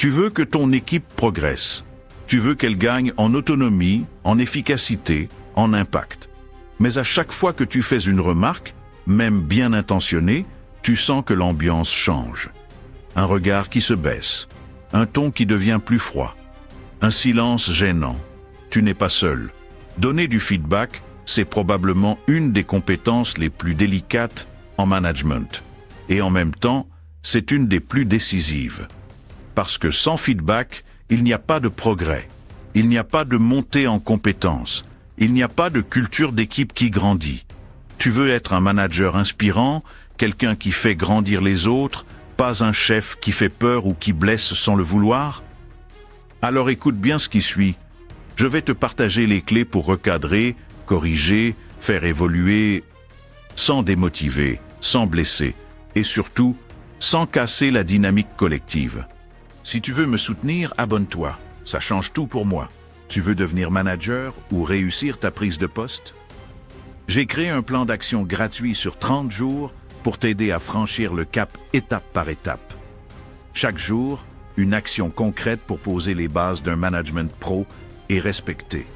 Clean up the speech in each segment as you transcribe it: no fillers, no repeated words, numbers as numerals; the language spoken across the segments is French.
Tu veux que ton équipe progresse. Tu veux qu'elle gagne en autonomie, en efficacité, en impact. Mais à chaque fois que tu fais une remarque, même bien intentionnée, tu sens que l'ambiance change. Un regard qui se baisse, un ton qui devient plus froid, un silence gênant. Tu n'es pas seul. Donner du feedback, c'est probablement une des compétences les plus délicates en management. Et en même temps, c'est une des plus décisives. Parce que sans feedback, il n'y a pas de progrès. Il n'y a pas de montée en compétences. Il n'y a pas de culture d'équipe qui grandit. Tu veux être un manager inspirant, quelqu'un qui fait grandir les autres, pas un chef qui fait peur ou qui blesse sans le vouloir? Alors écoute bien ce qui suit. Je vais te partager les clés pour recadrer, corriger, faire évoluer, sans démotiver, sans blesser, et surtout, sans casser la dynamique collective. Si tu veux me soutenir, abonne-toi. Ça change tout pour moi. Tu veux devenir manager ou réussir ta prise de poste? J'ai créé un plan d'action gratuit sur 30 jours pour t'aider à franchir le cap étape par étape. Chaque jour, une action concrète pour poser les bases d'un management pro et respecté.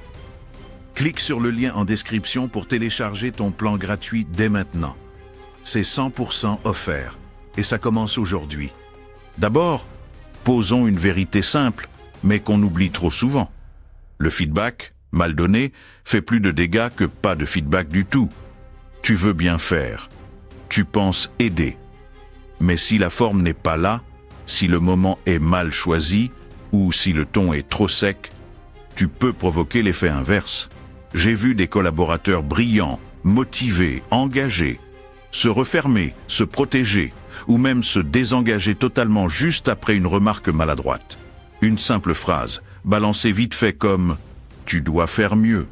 Clique sur le lien en description pour télécharger ton plan gratuit dès maintenant. C'est 100% offert et ça commence aujourd'hui. D'abord, posons une vérité simple, mais qu'on oublie trop souvent. Le feedback, mal donné, fait plus de dégâts que pas de feedback du tout. Tu veux bien faire. Tu penses aider. Mais si la forme n'est pas là, si le moment est mal choisi, ou si le ton est trop sec, tu peux provoquer l'effet inverse. J'ai vu des collaborateurs brillants, motivés, engagés, se refermer, se protéger, ou même se désengager totalement juste après une remarque maladroite. Une simple phrase, balancée vite fait comme « tu dois faire mieux ».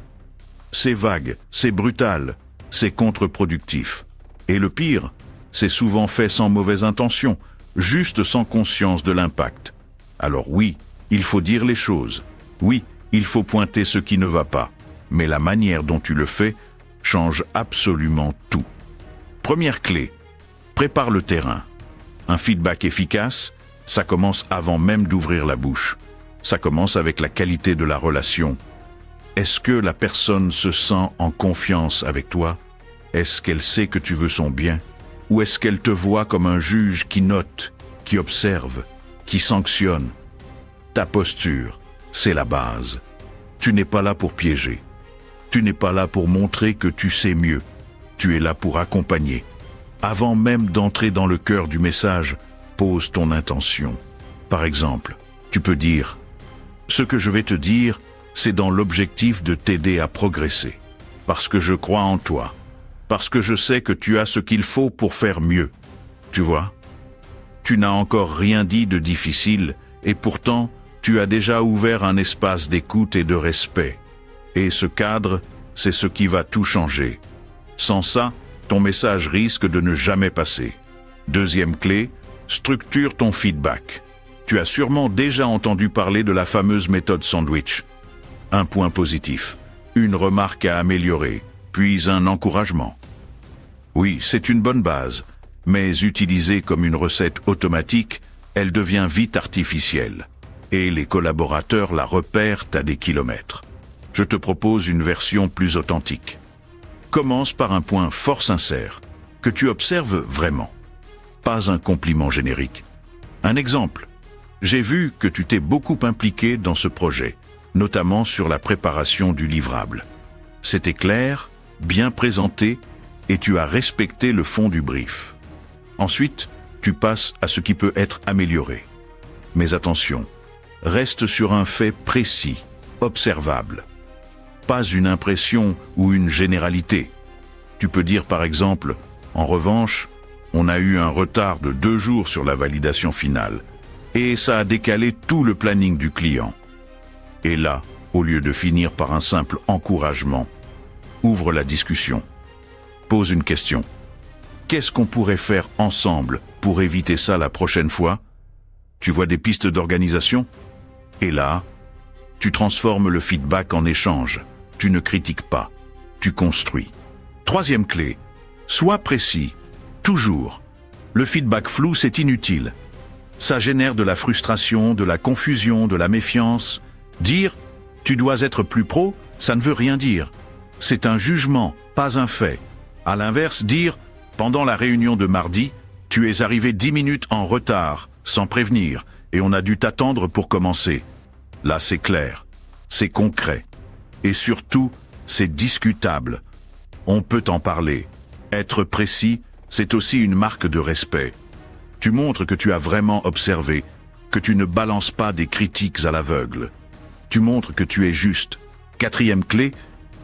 C'est vague, c'est brutal, c'est contre-productif. Et le pire, c'est souvent fait sans mauvaise intention, juste sans conscience de l'impact. Alors oui, il faut dire les choses. Oui, il faut pointer ce qui ne va pas. Mais la manière dont tu le fais change absolument tout. Première clé, prépare le terrain. Un feedback efficace, ça commence avant même d'ouvrir la bouche. Ça commence avec la qualité de la relation. Est-ce que la personne se sent en confiance avec toi? Est-ce qu'elle sait que tu veux son bien? Ou est-ce qu'elle te voit comme un juge qui note, qui observe, qui sanctionne? Ta posture, c'est la base. Tu n'es pas là pour piéger. Tu n'es pas là pour montrer que tu sais mieux. Tu es là pour accompagner. Avant même d'entrer dans le cœur du message, pose ton intention. Par exemple, tu peux dire « Ce que je vais te dire, c'est dans l'objectif de t'aider à progresser. Parce que je crois en toi. Parce que je sais que tu as ce qu'il faut pour faire mieux. » Tu vois? Tu n'as encore rien dit de difficile et pourtant, tu as déjà ouvert un espace d'écoute et de respect. Et ce cadre, c'est ce qui va tout changer. Sans ça, ton message risque de ne jamais passer. Deuxième clé, structure ton feedback. Tu as sûrement déjà entendu parler de la fameuse méthode sandwich. Un point positif, une remarque à améliorer, puis un encouragement. Oui, c'est une bonne base, mais utilisée comme une recette automatique, elle devient vite artificielle. Et les collaborateurs la repèrent à des kilomètres. Je te propose une version plus authentique. Commence par un point fort sincère, que tu observes vraiment. Pas un compliment générique. Un exemple. J'ai vu que tu t'es beaucoup impliqué dans ce projet, notamment sur la préparation du livrable. C'était clair, bien présenté, et tu as respecté le fond du brief. Ensuite, tu passes à ce qui peut être amélioré. Mais attention, reste sur un fait précis, observable. Pas une impression ou une généralité. Tu peux dire par exemple, en revanche, on a eu un retard de 2 jours sur la validation finale, et ça a décalé tout le planning du client. Et là, au lieu de finir par un simple encouragement, ouvre la discussion. Pose une question. Qu'est-ce qu'on pourrait faire ensemble pour éviter ça la prochaine fois? Tu vois des pistes d'organisation? Et là, tu transformes le feedback en échange. Tu ne critiques pas, tu construis. Troisième clé, sois précis, toujours. Le feedback flou, c'est inutile. Ça génère de la frustration, de la confusion, de la méfiance. Dire « tu dois être plus pro », ça ne veut rien dire. C'est un jugement, pas un fait. À l'inverse, dire « pendant la réunion de mardi, tu es arrivé 10 minutes en retard, sans prévenir, et on a dû t'attendre pour commencer ». Là, c'est clair, c'est concret. Et surtout, c'est discutable. On peut en parler. Être précis, c'est aussi une marque de respect. Tu montres que tu as vraiment observé, que tu ne balances pas des critiques à l'aveugle. Tu montres que tu es juste. 4e clé,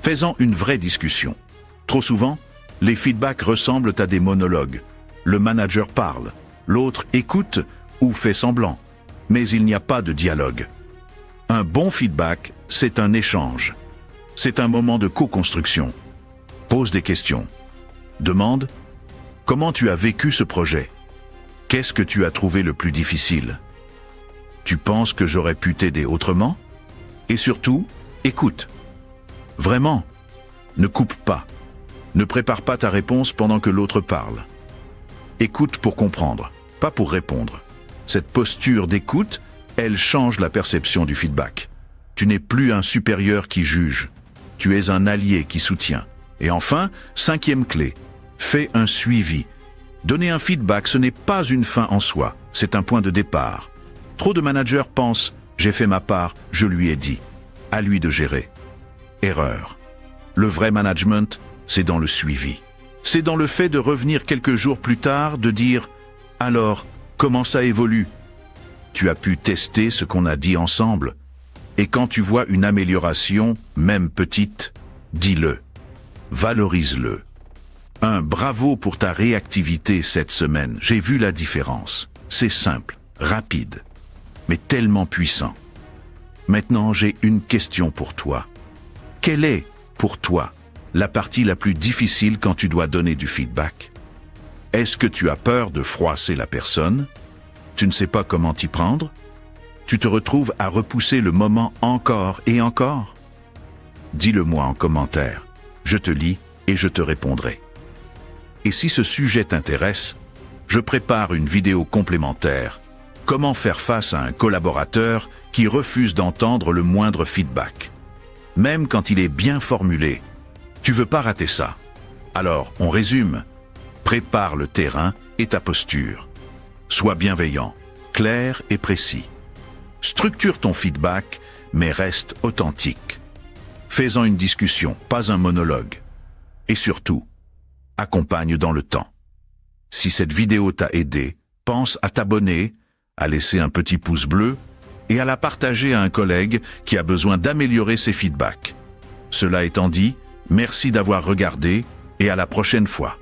fais-en une vraie discussion. Trop souvent, les feedbacks ressemblent à des monologues. Le manager parle, l'autre écoute ou fait semblant, mais il n'y a pas de dialogue. Un bon feedback, c'est un échange. C'est un moment de co-construction. Pose des questions. Demande « Comment tu as vécu ce projet ? Qu'est-ce que tu as trouvé le plus difficile ? Tu penses que j'aurais pu t'aider autrement ? Et surtout, écoute. Vraiment, ne coupe pas. Ne prépare pas ta réponse pendant que l'autre parle. Écoute pour comprendre, pas pour répondre. Cette posture d'écoute, elle change la perception du feedback. Tu n'es plus un supérieur qui juge. Tu es un allié qui soutient. Et enfin, 5e clé, fais un suivi. Donner un feedback, ce n'est pas une fin en soi, c'est un point de départ. Trop de managers pensent « j'ai fait ma part, je lui ai dit ». À lui de gérer. Erreur. Le vrai management, c'est dans le suivi. C'est dans le fait de revenir quelques jours plus tard, de dire « alors, comment ça évolue ? Tu as pu tester ce qu'on a dit ensemble ? Et quand tu vois une amélioration, même petite, dis-le. Valorise-le. Un bravo pour ta réactivité cette semaine. J'ai vu la différence. C'est simple, rapide, mais tellement puissant. Maintenant, j'ai une question pour toi. Quelle est, pour toi, la partie la plus difficile quand tu dois donner du feedback ? Est-ce que tu as peur de froisser la personne ? Tu ne sais pas comment t'y prendre ? Tu te retrouves à repousser le moment encore et encore ? Dis-le-moi en commentaire. Je te lis et je te répondrai. Et si ce sujet t'intéresse, je prépare une vidéo complémentaire. Comment faire face à un collaborateur qui refuse d'entendre le moindre feedback, même quand il est bien formulé. Tu veux pas rater ça. Alors, on résume. Prépare le terrain et ta posture. Sois bienveillant, clair et précis. Structure ton feedback, mais reste authentique. Fais-en une discussion, pas un monologue. Et surtout, accompagne dans le temps. Si cette vidéo t'a aidé, pense à t'abonner, à laisser un petit pouce bleu et à la partager à un collègue qui a besoin d'améliorer ses feedbacks. Cela étant dit, merci d'avoir regardé et à la prochaine fois.